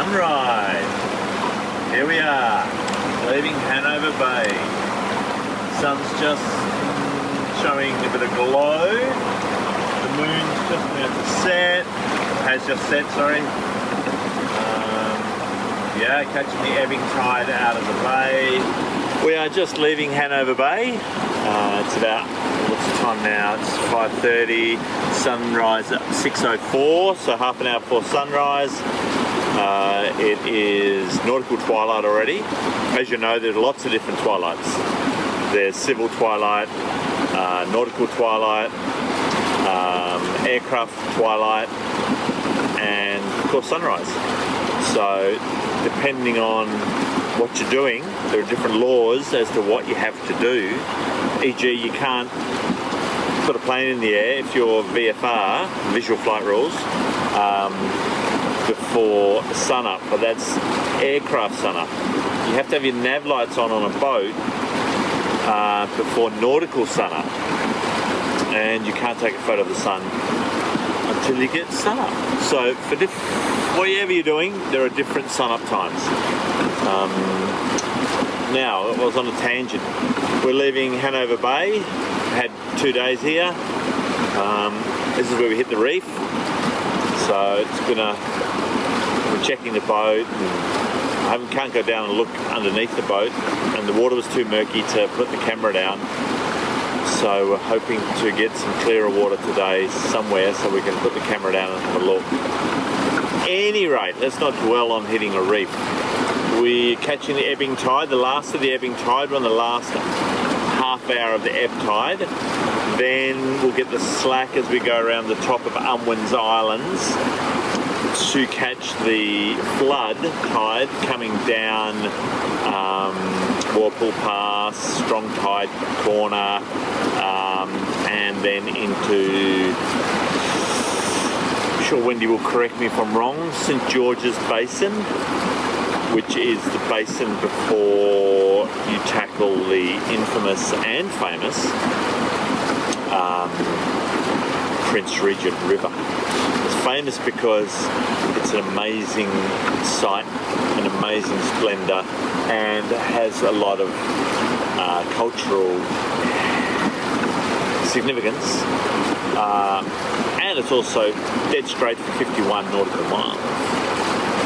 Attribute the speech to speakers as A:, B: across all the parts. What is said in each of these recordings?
A: sunrise. Here we are, leaving Hanover Bay. Sun's just showing a bit of glow. The moon's just about to set. Has just set, sorry. Yeah, catching the ebbing tide out of the bay. We are just leaving Hanover Bay. It's about, what's the time now? It's 5:30. Sunrise at 6:04, so half an hour before sunrise. It is nautical twilight already. As you know, there's lots of different twilights. There's civil twilight, nautical twilight, aircraft twilight, and of course sunrise. So depending on what you're doing, there are different laws as to what you have to do. E.g., you can't put a plane in the air if you're VFR, visual flight rules, before sunup, but that's aircraft sunup. You have to have your nav lights on a boat before nautical sunup, and you can't take a photo of the sun until you get sunup. So for whatever you're doing, there are different sunup times. Now, I was on a tangent. We're leaving Hanover Bay. Had 2 days here. This is where we hit the reef. So it's we're checking the boat. And I can't go down and look underneath the boat, and the water was too murky to put the camera down. So we're hoping to get some clearer water today somewhere so we can put the camera down and have a look. Any rate, let's not dwell on hitting a reef. We're catching the ebbing tide, the last of the ebbing tide. We're on the last half hour of the ebb tide. Then we'll get the slack as we go around the top of Unwin's Islands to catch the flood tide coming down Whirlpool Pass, Strong Tide Corner, and then into, I'm sure Wendy will correct me if I'm wrong, St George's Basin, which is the basin before you tackle the infamous and famous Prince Regent River. It's famous because it's an amazing sight, an amazing splendour, and has a lot of cultural significance, and it's also dead straight for 51 nautical miles.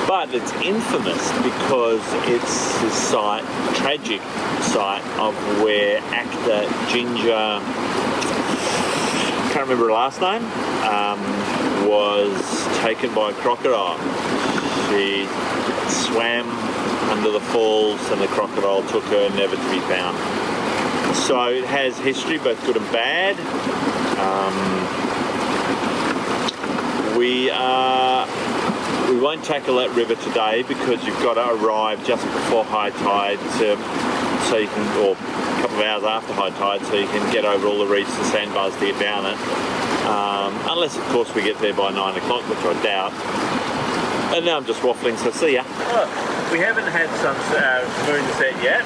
A: But it's infamous because it's the site, tragic site, of where actor Ginger, can't remember her last name, was taken by a crocodile. She swam under the falls and the crocodile took her, never to be found. So it has history, both good and bad. We won't tackle that river today because you've got to arrive just before high tide so you can, or a couple of hours after high tide, so you can get over all the reefs and sandbars to get down it. Unless, of course, we get there by 9 o'clock, which I doubt. And now I'm just waffling, so see ya. Oh, we haven't had moonset yet.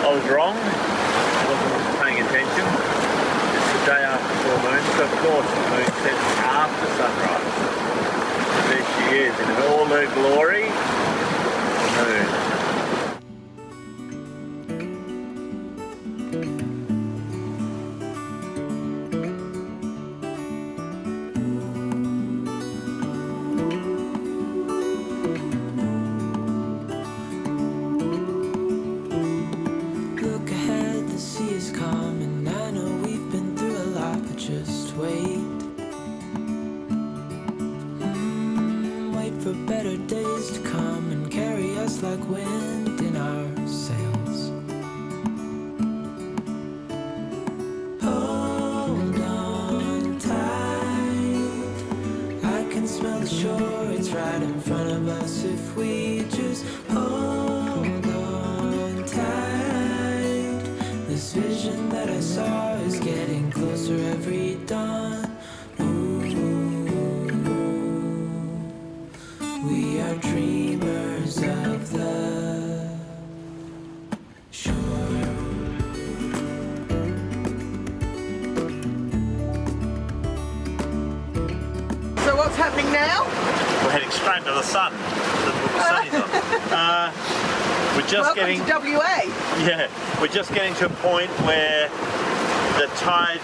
A: I was wrong. I wasn't paying attention. It's the day after full moon, so of course the moon sets after sunrise. There she is in all her glory, the moon.
B: Look ahead, the sea is calm, and I know we've been through a lot, but just wait. For better days to come and carry us like wind in our sails. Hold on tight, I can smell the shore, it's right in front of us if we just hold on tight. This vision that I saw is getting closer every dawn. We are dreamers of the shore.
C: So what's happening now?
A: We're heading straight to the sun. The The sun is on. We're just
C: Welcome to WA.
A: Yeah, we're just getting to a point where the tide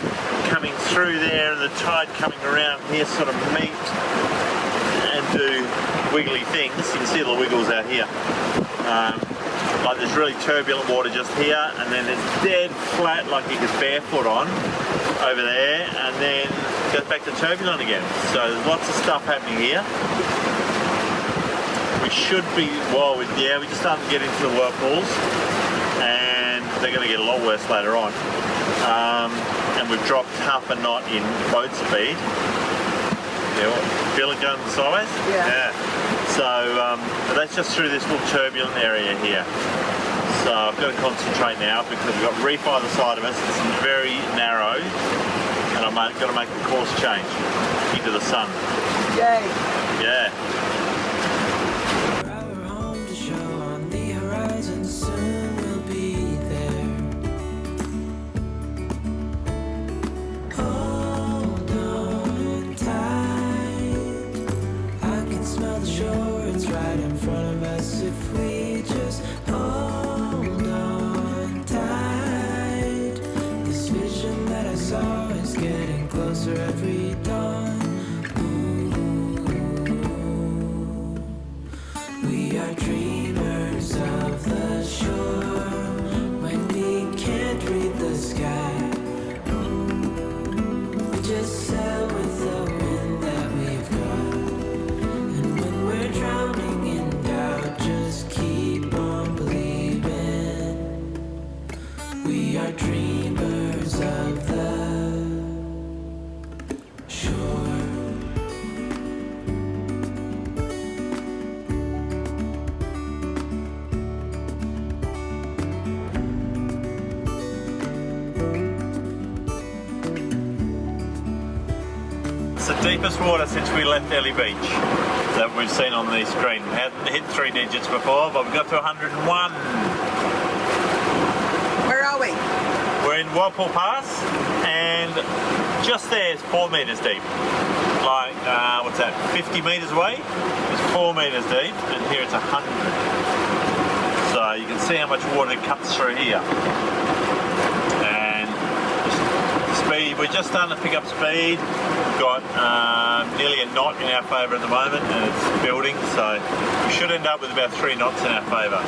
A: coming through there and the tide coming around here sort of meet and do wiggly things. You can see the wiggles out here. Like there's really turbulent water just here, and then there's dead flat like you could barefoot on over there, and then it goes back to turbulent again. So there's lots of stuff happening here. We should be, well, we just started to get into the whirlpools, and they're going to get a lot worse later on. And we've dropped half a knot in boat speed. Feel it going sideways?
C: Yeah.
A: So that's just through this little turbulent area here. So I've got to concentrate now because we've got reef either side of us. It's very narrow, and I've got to make the course change into the sun.
C: Yay.
A: Yeah.
B: Soon we'll be there. Hold on tight. I can smell the shore, it's right in front of us. If we just hold on tight, this vision that I saw is getting closer every dawn. Ooh, we are dreamers of the shore when we can't read the sky. We just sail with the wind that we've got, and when we're drowning in doubt, just keep on believing. We are dreamers of the shore.
A: It's the deepest water since we left Ellie Beach that we've seen on the screen. We hadn't hit 3 digits before, but we got to 101.
C: Where are we?
A: We're in Whirlpool Pass, and just there is 4 metres deep. Like, what's that, 50 metres away? It's 4 metres deep, and here it's 100. So you can see how much water cuts through here. And speed, we're just starting to pick up speed. We've got nearly a knot in our favour at the moment, and it's building, so we should end up with about 3 knots in our favour.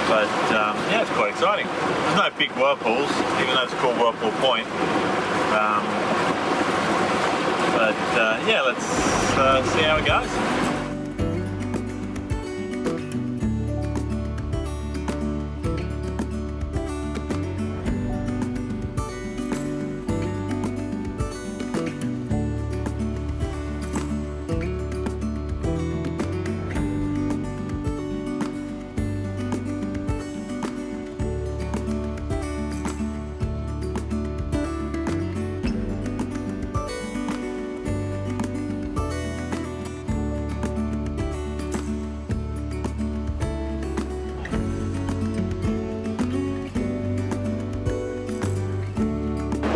A: But yeah, it's quite exciting. There's no big whirlpools, even though it's called Whirlpool Point. But yeah, let's see how it goes.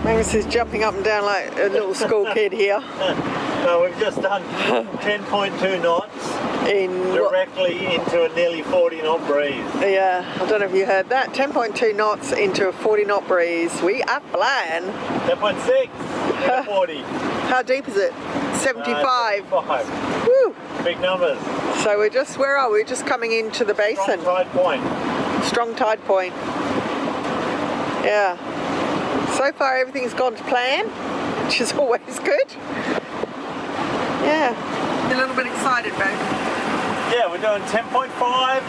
C: Magnus is jumping up and down like a little school kid here.
A: So we've just done 10.2 knots directly into a nearly 40 knot breeze.
C: Yeah, I don't know if you heard that. 10.2 knots into a 40 knot breeze. We are flying.
A: 10.6 into 40.
C: How deep is it? 75.
A: 75.
C: Woo!
A: Big numbers.
C: So we're just, where are we? We're just coming into the basin.
A: Strong tide point.
C: Strong tide point. Yeah. So far everything's gone to plan, which is always good. Yeah. A little bit excited, babe.
A: Yeah, we're doing 10.5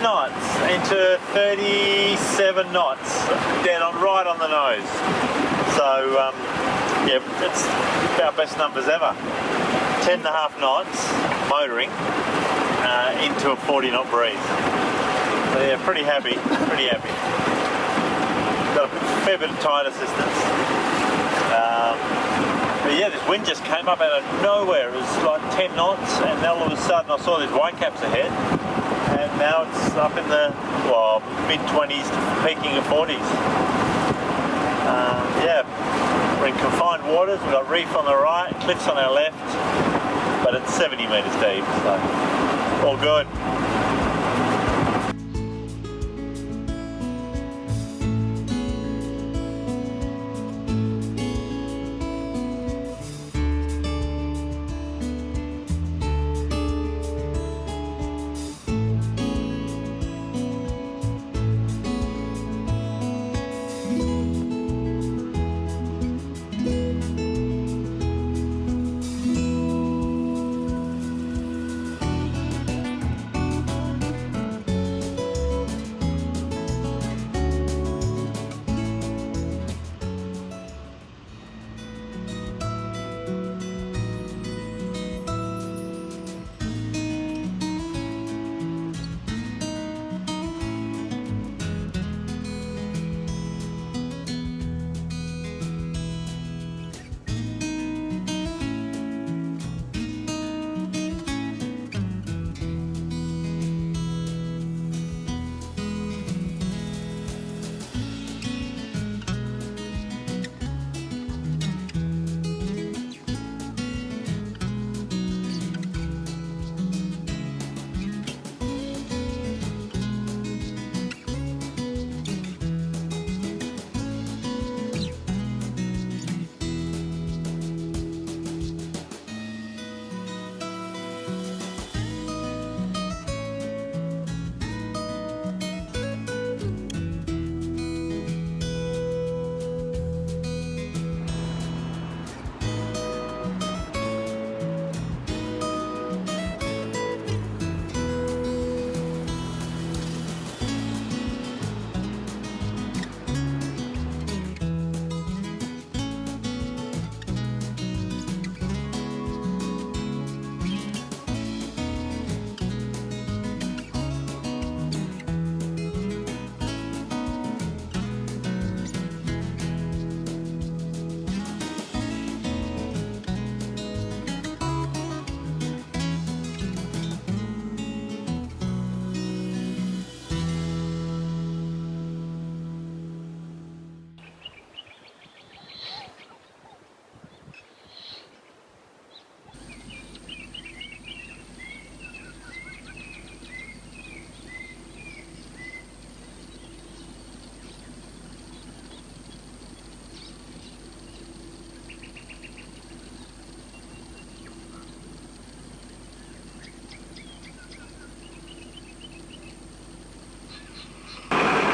A: knots into 37 knots, down on right on the nose. So yeah, it's our best numbers ever. 10.5 knots motoring into a 40 knot breeze. So yeah, pretty happy, pretty happy. Got a fair bit of tide assistance. But yeah, this wind just came up out of nowhere. It was like 10 knots, and then all of a sudden I saw these white caps ahead, and now it's up in the mid-20s to peaking at 40s. Yeah, we're in confined waters. We've got reef on the right, cliffs on our left, but it's 70 metres deep. So All good.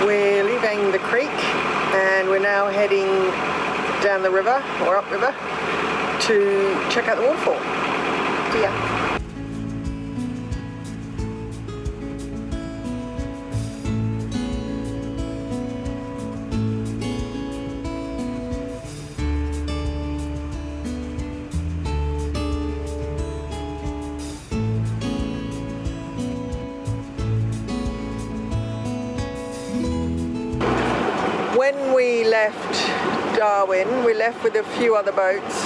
C: We're leaving the creek and we're now heading down the river or upriver to check out the waterfall. See ya. When we left Darwin, we left with a few other boats,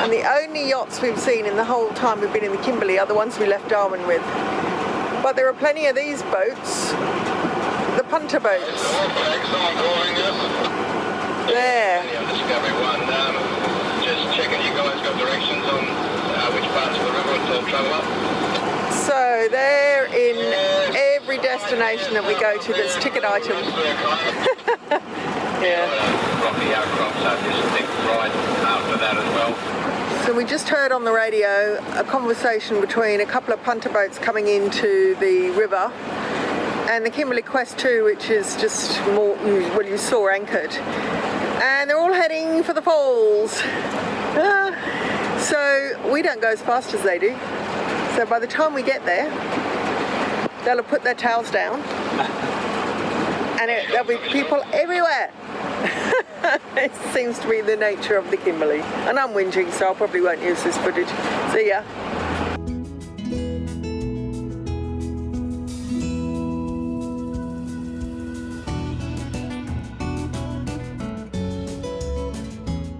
C: and the only yachts we've seen in the whole time we've been in the Kimberley are the ones we left Darwin with. But there are plenty of these boats, the punter boats. There.
D: Discovery 1, just checking you guys got directions on which parts of the river to travel up.
C: So they're in every destination that we go to that's ticket item. Yeah.
D: Rocky outcrops, so just think right after that as well.
C: So we just heard on the radio a conversation between a couple of punter boats coming into the river and the Kimberley Quest 2, which is just more, well, you saw anchored. And they're all heading for the falls. So we don't go as fast as they do. So by the time we get there, they'll have put their towels down and there'll be people everywhere. It seems to be the nature of the Kimberley. And I'm whinging, so I probably won't use this footage. See ya.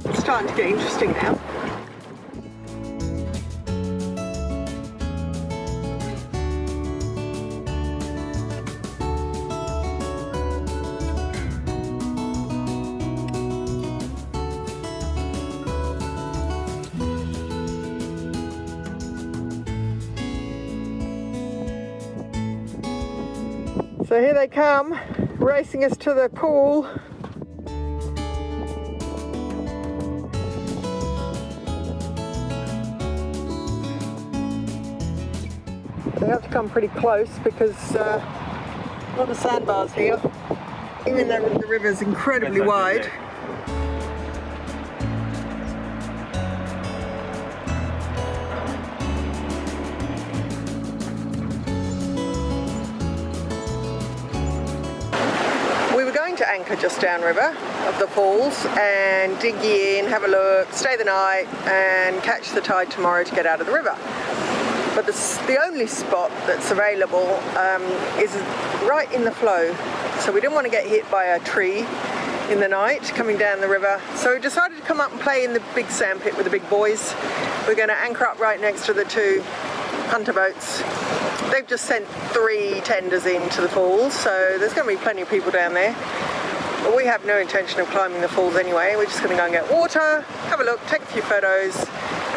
C: It's starting to get interesting now. So here they come, racing us to the pool. They have to come pretty close because a lot of sandbars here, even though the river's incredibly wide. We were going to anchor just downriver of the falls and dig in, have a look, stay the night and catch the tide tomorrow to get out of the river. But the only spot that's available is right in the flow. So we didn't want to get hit by a tree in the night coming down the river. So we decided to come up and play in the big sand pit with the big boys. We're going to anchor up right next to the two punter boats. They've just sent 3 tenders into the falls, so there's going to be plenty of people down there. But we have no intention of climbing the falls anyway. We're just going to go and get water, have a look, take a few photos,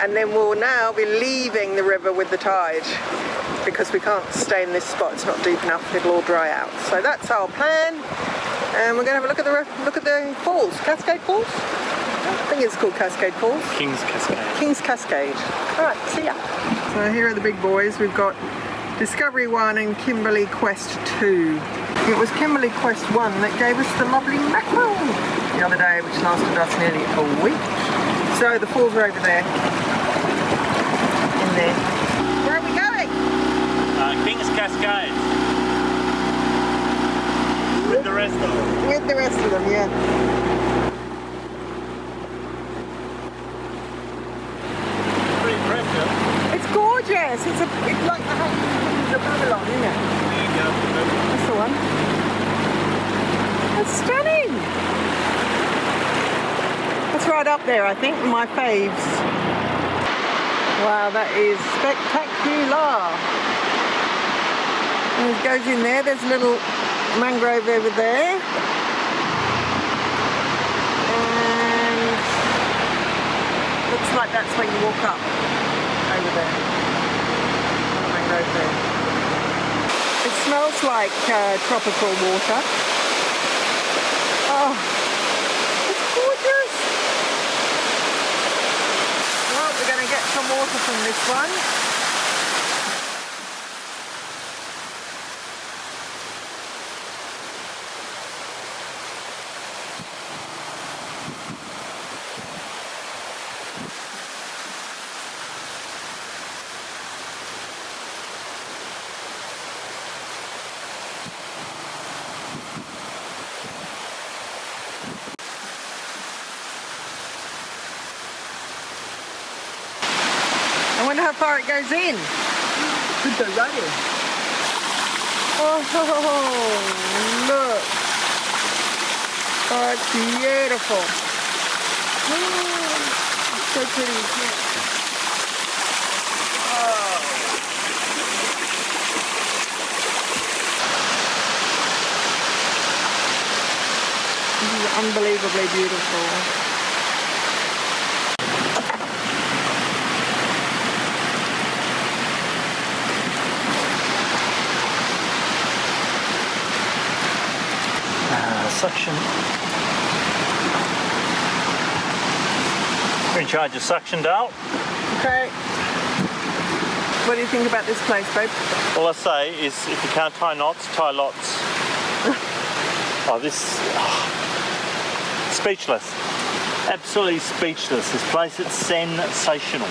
C: and then we'll now be leaving the river with the tide because we can't stay in this spot. It's not deep enough. It'll all dry out. So that's our plan, and we're going to have a look at the falls. Cascade Falls? I think it's called Cascade Falls.
A: King's Cascade.
C: King's Cascade. All right, see ya. So here are the big boys. We've got Discovery 1 and Kimberley Quest 2. It was Kimberley Quest 1 that gave us the lovely mackerel the other day, which lasted us nearly a week. So the falls are over there. In there. Where are we going?
A: King's Cascade. With the rest of them.
C: With the rest of them, yeah.
A: Pretty impressive.
C: It's gorgeous. It's like the Kings of Babylon, isn't it? That's the one. It's stunning. That's right up there, I think, my faves. Wow, that is spectacular. And it goes in there. There's a little mangrove over there. And looks like that's where you walk up. Over there. Mangrove there. It smells like tropical water. Oh, it's gorgeous. Well, we're going to get some water from this one. I wonder how far it goes in. Could go right in. Oh, look. Oh, it's beautiful. Oh, it's so pretty. Oh. This is unbelievably beautiful.
A: Suction. We're in charge of suction, Dale.
C: Okay. What do you think about this place, babe?
A: All I say is, if you can't tie knots, tie lots. Speechless. Absolutely speechless. This place, it's sensational.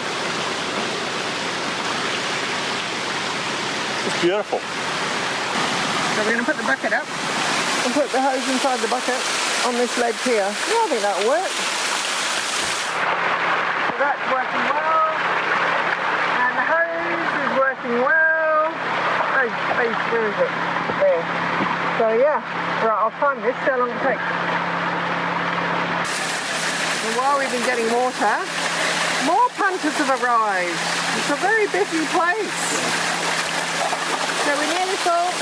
A: It's beautiful.
C: So we're going to put the bucket up and put the hose inside the bucket on this ledge here. Yeah, I think that'll work. So that's working well. And the hose is working well. Where is it? There. So yeah, right, I'll time this, see how long it takes. And while we've been getting water, more punters have arrived. It's a very busy place. So we nearly thought,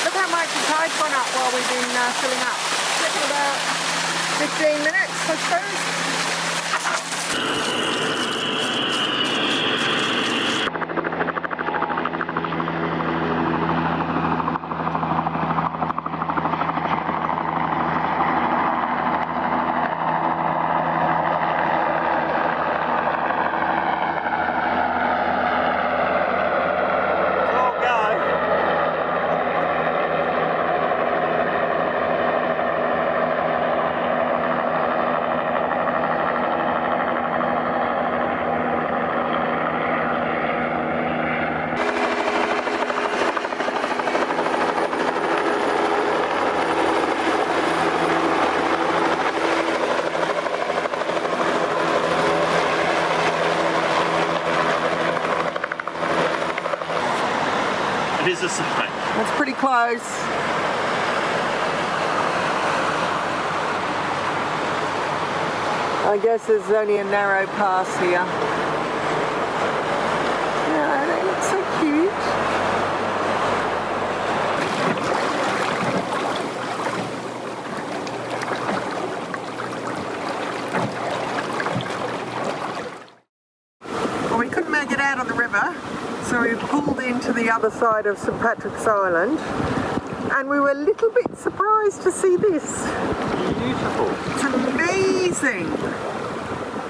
C: look how much the tide's gone up while we've been filling up. It's taken about 15 minutes, I suppose. That's pretty close. I guess there's only a narrow pass here. Yeah, they look so cute. Well, we couldn't make it out on the river, so we pulled into the other side of St Patrick's Island, and we were a little bit surprised to see this.
A: Beautiful.
C: It's amazing.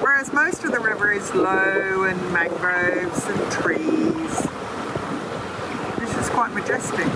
C: Whereas most of the river is low and mangroves and trees. This is quite majestic.